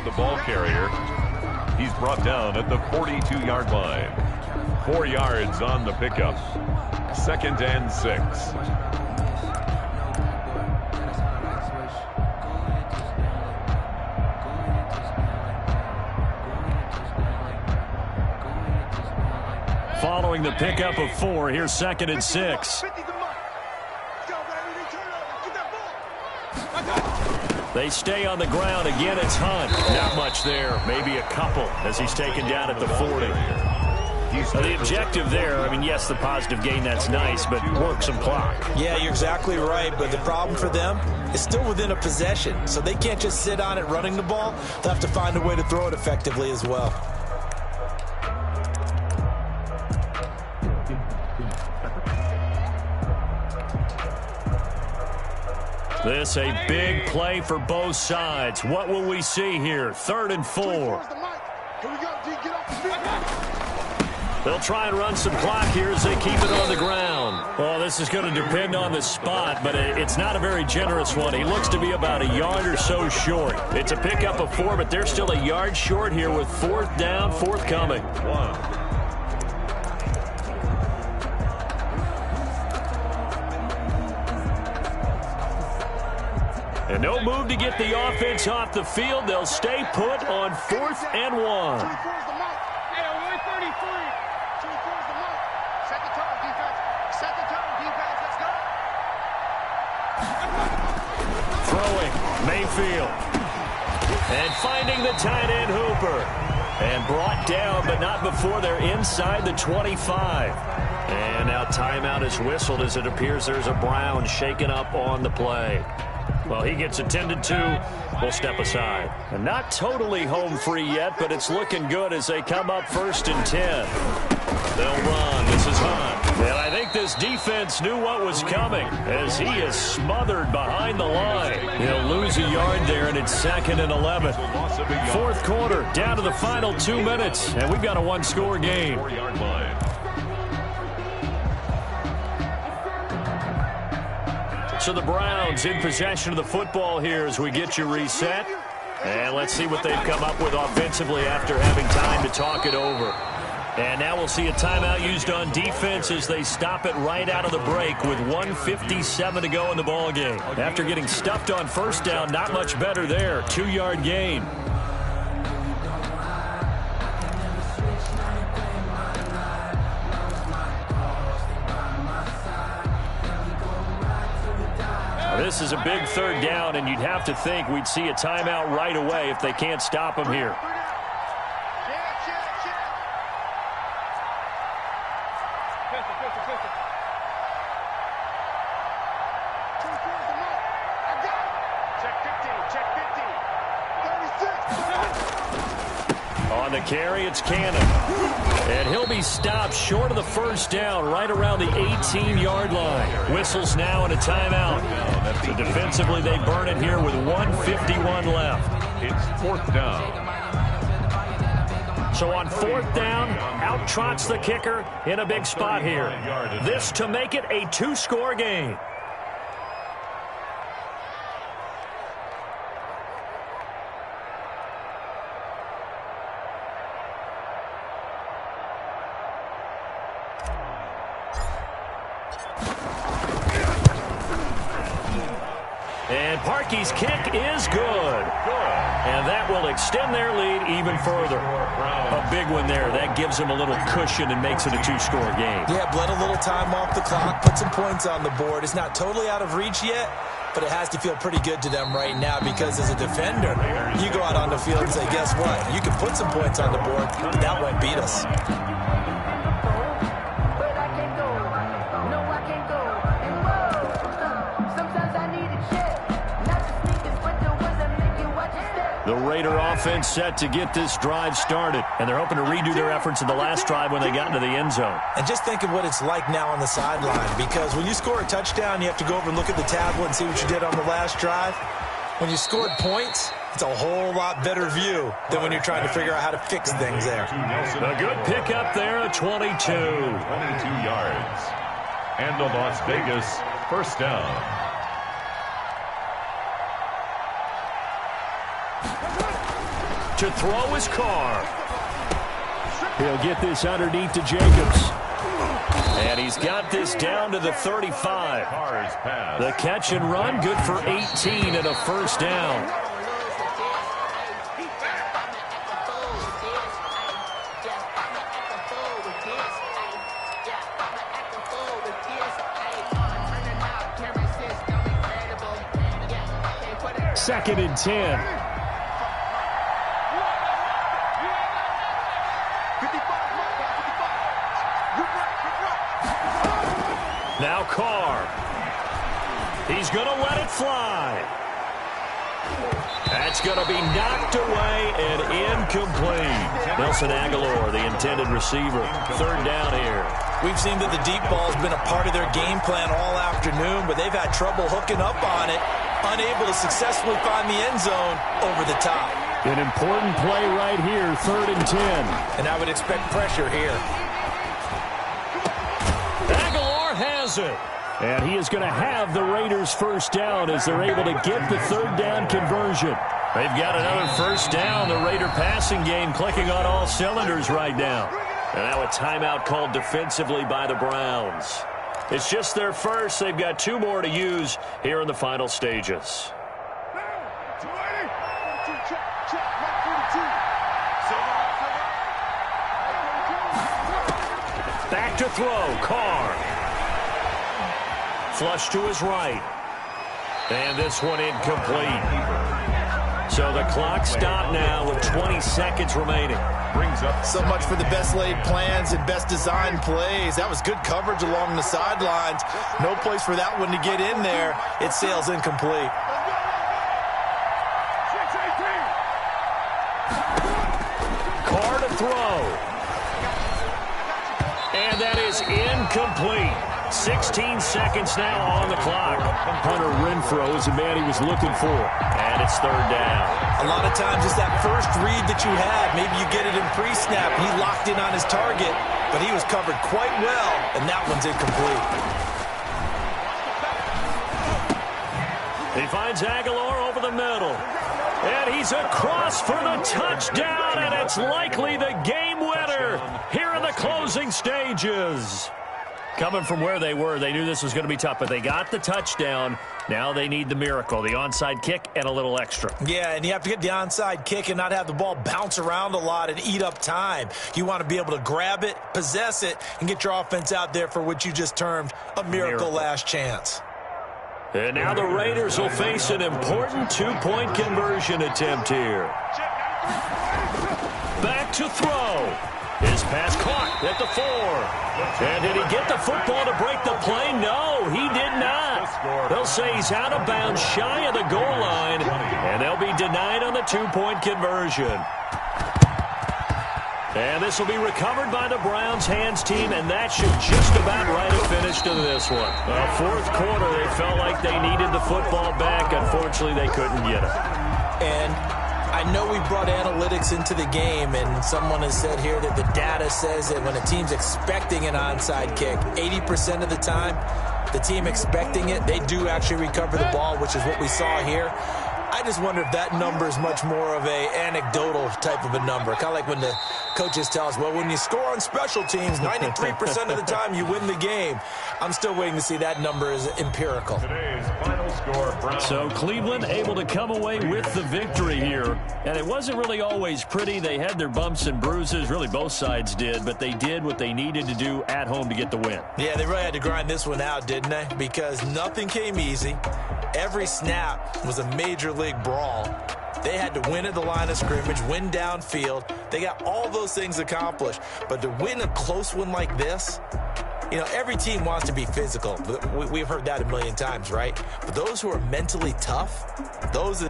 the ball carrier. He's brought down at the 42-yard line. 4 yards on the pickup. 2nd and 6. Following the pickup of 4, here's 2nd and 6. They stay on the ground. Again, it's Hunt. Not much there. Maybe a couple as he's taken down at the 40. The objective there, I mean, yes, the positive gain, that's nice, but work some clock. Yeah, you're exactly right, but the problem for them is still within a possession, so they can't just sit on it running the ball. They'll have to find a way to throw it effectively as well. This a big play for both sides. What will we see here? 3rd and 4. They'll try and run some clock here as they keep it on the ground. Well, this is going to depend on the spot, but it's not a very generous one. He looks to be about a yard or so short. It's a pickup of 4, but they're still a yard short here with 4th down, forthcoming. And no move to get the offense off the field. They'll stay put on 4th and 1. Throwing, Mayfield. And finding the tight end, Hooper. And brought down, but not before they're inside the 25. And now timeout is whistled as it appears there's a Brown shaken up on the play. Well, he gets attended to. We'll step aside. And not totally home free yet, but it's looking good as they come up 1st and 10. They'll run. This is Hunt. And I think this defense knew what was coming as he is smothered behind the line. He'll lose a yard there, and it's 2nd and 11. 4th quarter, down to the final 2 minutes, and we've got a 1-score game. 4-yard line. So the Browns in possession of the football here as we get you reset. And let's see what they've come up with offensively after having time to talk it over. And now we'll see a timeout used on defense as they stop it right out of the break with 1:57 to go in the ballgame. After getting stuffed on 1st down, not much better there. 2-yard gain. This is a big 3rd down, and you'd have to think we'd see a timeout right away if they can't stop him here. On the carry, it's Cannon. And he'll be stopped short of the 1st down, right around the 18-yard line. Whistles now and a timeout. So defensively, they burn it here with 1:51 left. It's 4th down. So on 4th down, out trots the kicker in a big spot here. This to make it a 2-score game. And Parkey's kick is good. And that will extend their lead even further. A big one there. That gives them a little cushion and makes it a 2-score game. Yeah, bled a little time off the clock, put some points on the board. It's not totally out of reach yet, but it has to feel pretty good to them right now because as a defender, you go out on the field and say, guess what? You can put some points on the board, but that won't beat us. The Raider offense set to get this drive started, and they're hoping to redo their efforts in the last drive when they got into the end zone. And just think of what it's like now on the sideline, because when you score a touchdown, you have to go over and look at the tablet and see what you did on the last drive. When you scored points, it's a whole lot better view than when you're trying to figure out how to fix things there. A good pickup there at 22. 22 yards. And the Las Vegas 1st down. to throw is Carr. He'll get this underneath to Jacobs. And he's got this down to the 35. The catch and run, good for 18 and a first down. Second and 10. Now Carr. He's going to let it fly. That's going to be knocked away and incomplete. Nelson Aguilar, the intended receiver. Third down here. We've seen that the deep ball has been a part of their game plan all afternoon, but they've had trouble hooking up on it, unable to successfully find the end zone over the top. An important play right here, 3rd and 10. And I would expect pressure here. Aguilar has it. And he is going to have the Raiders first down as they're able to get the 3rd down conversion. They've got another first down. The Raider passing game clicking on all cylinders right now. And now a timeout called defensively by the Browns. It's just their first. They've got 2 more to use here in the final stages. Back to throw, Carr. Flush to his right. And this one incomplete. So the clock stopped now with 20 seconds remaining. Brings up so much for the best laid plans and best designed plays. That was good coverage along the sidelines. No place for that one to get in there. It sails incomplete. Carr to throw. And that is incomplete. 16 seconds now on the clock. Hunter Renfrow is the man he was looking for. And it's 3rd down. A lot of times it's that first read that you have. Maybe you get it in pre-snap. He locked in on his target, but he was covered quite well, and that one's incomplete. He finds Aguilar over the middle. And he's across for the touchdown, and it's likely the game winner here in the closing stages. Coming from where they were, they knew this was going to be tough, but they got the touchdown. Now they need the miracle, the onside kick and a little extra. Yeah, and you have to get the onside kick and not have the ball bounce around a lot and eat up time. You want to be able to grab it, possess it, and get your offense out there for what you just termed a miracle last chance. And now the Raiders will face an important 2-point conversion attempt here. Back to throw. His pass caught at the 4. And did he get the football to break the play? No, he did not. They'll say he's out of bounds shy of the goal line, and they'll be denied on the 2-point conversion. And this will be recovered by the Browns hands team, and that should just about write a finish to this one. Fourth quarter, they felt like they needed the football back. Unfortunately, they couldn't get it. And I know we brought analytics into the game, and someone has said here that the data says that when a team's expecting an onside kick, 80% of the time, the team expecting it, they do actually recover the ball, which is what we saw here. I just wonder if that number is much more of a anecdotal type of a number. Kind of like when the coaches tell us, well, when you score on special teams, 93% of the time you win the game. I'm still waiting to see that number is empirical. Today's final score, so Cleveland able to come away with the victory here. And it wasn't really always pretty. They had their bumps and bruises. Really, both sides did. But they did what they needed to do at home to get the win. Yeah, they really had to grind this one out, didn't they? Because nothing came easy. Every snap was a major league brawl. They had to win at the line of scrimmage, win downfield. They got all those things accomplished. But to win a close one like this, you know, every team wants to be physical. We've heard that a million times, right? But those who are mentally tough, those are